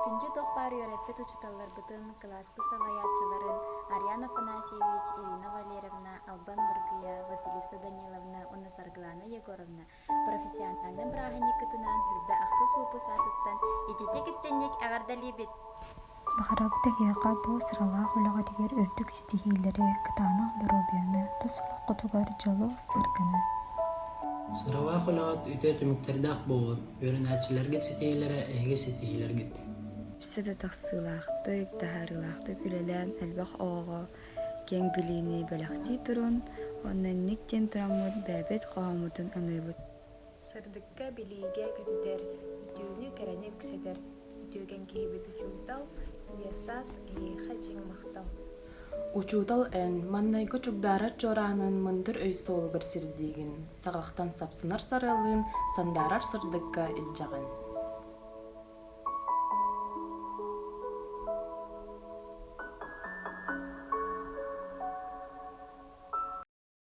Күнжі тоқпар үйреппет учуталлар бұтын класс пысалаятчыларын Ариана Афанасьевич, Ирина Валерьевна, Албан Мыргыя, Василиса Даниловна, Онна Сарглана Егоровна профессиональный браханикытынан хүрбе ақсыз выпусатыттан итетек истеннек ағардалибет. Бахарабыта хияка бу сыралаах улаға дигер үрдүк ситихилери кытаанах доробияны тусулақ кутугар жолу саргыны. Сыралаах улаҕат үтэ түмүктердээх буолун, үөрүнээччилэргит ситиилэрэ эһиги ситиилэргит. Үстөдө тахсыылаахтык, таһаарылаахтык үлэлээн элбэх оҕо кең билиини бэлэхтии турун, оннанник диэн тураммыт бэбэт хоһомутун аныыбыт. Сырдыкка билиигэ көтүтэр, үтүүнү кэрэни үксэтэр, үтүүгэн киһибит учуутал, уясаас эйиэхэ дьиҥ махтал. Учуутал эн маннайга чугдаара чораанын мындыр өйсө олугар сирдиигин, саҕахтан сапсынар сарылыын сандарар сырдыкка илдьаҕын.